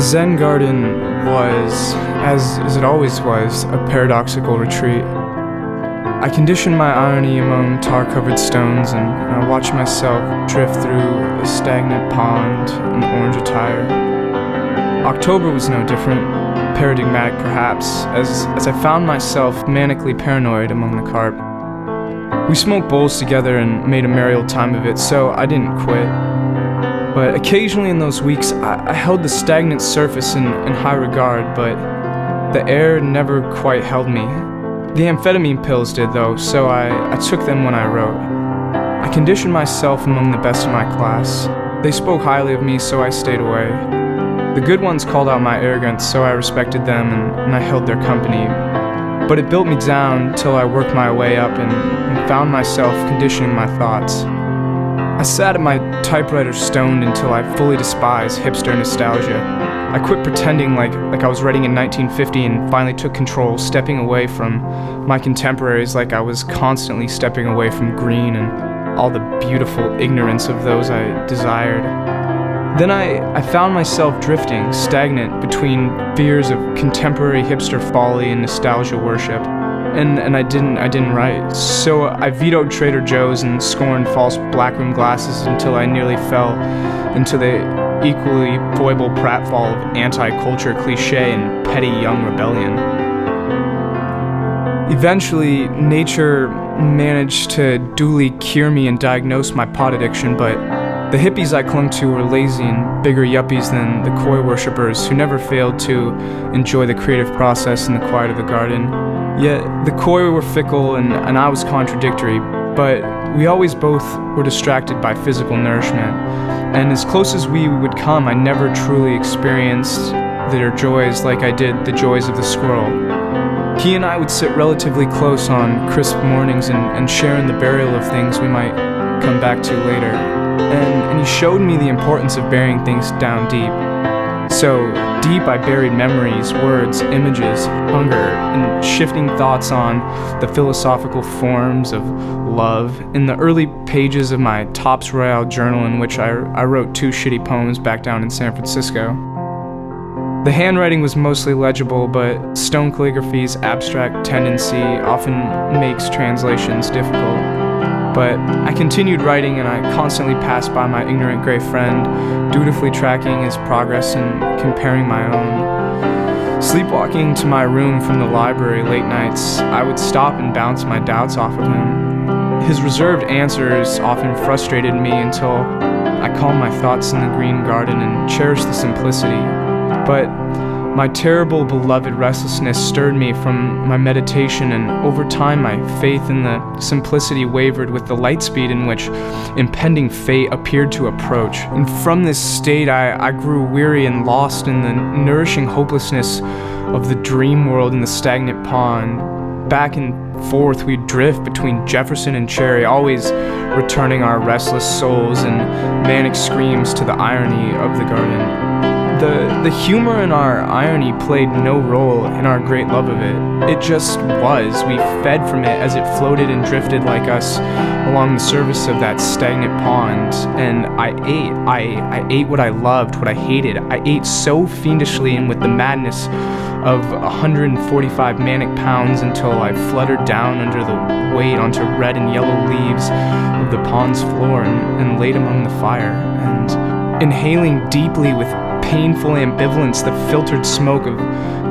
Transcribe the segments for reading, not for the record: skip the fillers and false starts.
Zen garden was, as it always was, a paradoxical retreat. I conditioned my irony among tar-covered stones, and I watched myself drift through a stagnant pond in orange attire. October was no different, paradigmatic perhaps, as I found myself manically paranoid among the carp. We smoked bowls together and made a merry old time of it, so I didn't quit. But occasionally in those weeks, I held the stagnant surface in high regard, but the air never quite held me. The amphetamine pills did, though, so I took them when I wrote. I conditioned myself among the best of my class. They spoke highly of me, so I stayed away. The good ones called out my arrogance, so I respected them and I held their company. But it built me down till I worked my way up and found myself conditioning my thoughts. I sat at my typewriter stoned until I fully despised hipster nostalgia. I quit pretending like I was writing in 1950 and finally took control, stepping away from my contemporaries like I was constantly stepping away from Green and all the beautiful ignorance of those I desired. Then I found myself drifting, stagnant between fears of contemporary hipster folly and nostalgia worship. And I didn't write. So I vetoed Trader Joe's and scorned false blackroom glasses until I nearly fell into the equally foible pratfall of anti-culture cliche and petty young rebellion. Eventually, nature managed to duly cure me and diagnose my pot addiction, but the hippies I clung to were lazy and bigger yuppies than the koi worshippers who never failed to enjoy the creative process in the quiet of the garden. Yet the koi were fickle and I was contradictory, but we always both were distracted by physical nourishment. And as close as we would come, I never truly experienced their joys like I did the joys of the squirrel. He and I would sit relatively close on crisp mornings and share in the burial of things we might come back to later. And he showed me the importance of burying things down deep. So deep I buried memories, words, images, hunger, and shifting thoughts on the philosophical forms of love in the early pages of my Tops Royale journal, in which I wrote 2 shitty poems back down in San Francisco. The handwriting was mostly legible, but stone calligraphy's abstract tendency often makes translations difficult. But I continued writing, and I constantly passed by my ignorant gray friend, dutifully tracking his progress and comparing my own. Sleepwalking to my room from the library late nights, I would stop and bounce my doubts off of him. His reserved answers often frustrated me until I calmed my thoughts in the green garden and cherished the simplicity. But my terrible, beloved restlessness stirred me from my meditation, and over time my faith in the simplicity wavered with the light speed in which impending fate appeared to approach. And from this state I grew weary and lost in the nourishing hopelessness of the dream world in the stagnant pond. Back and forth we'd drift between Jefferson and Cherry, always returning our restless souls and manic screams to the irony of the garden. The humor in our irony played no role in our great love of it. It just was. We fed from it as it floated and drifted like us along the surface of that stagnant pond. And I ate what I loved, what I hated. I ate so fiendishly and with the madness of 145 manic pounds until I fluttered down under the weight onto red and yellow leaves of the pond's floor and laid among the fire. And inhaling deeply with painful ambivalence the filtered smoke of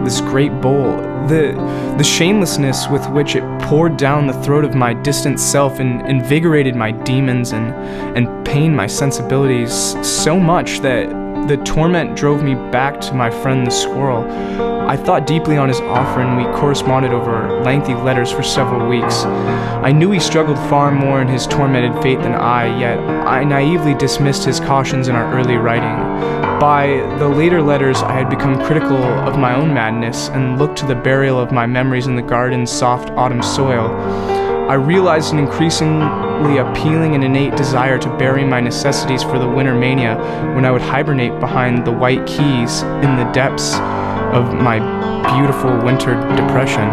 this great bowl, the shamelessness with which it poured down the throat of my distant self and invigorated my demons and pained my sensibilities so much that the torment drove me back to my friend the squirrel. I thought deeply on his offer, and we corresponded over lengthy letters for several weeks. I knew he struggled far more in his tormented fate than I, yet I naively dismissed his cautions in our early writing. By the later letters, I had become critical of my own madness and looked to the burial of my memories in the garden's soft autumn soil. I realized an increasingly appealing and innate desire to bury my necessities for the winter mania when I would hibernate behind the white keys in the depths of my beautiful winter depression.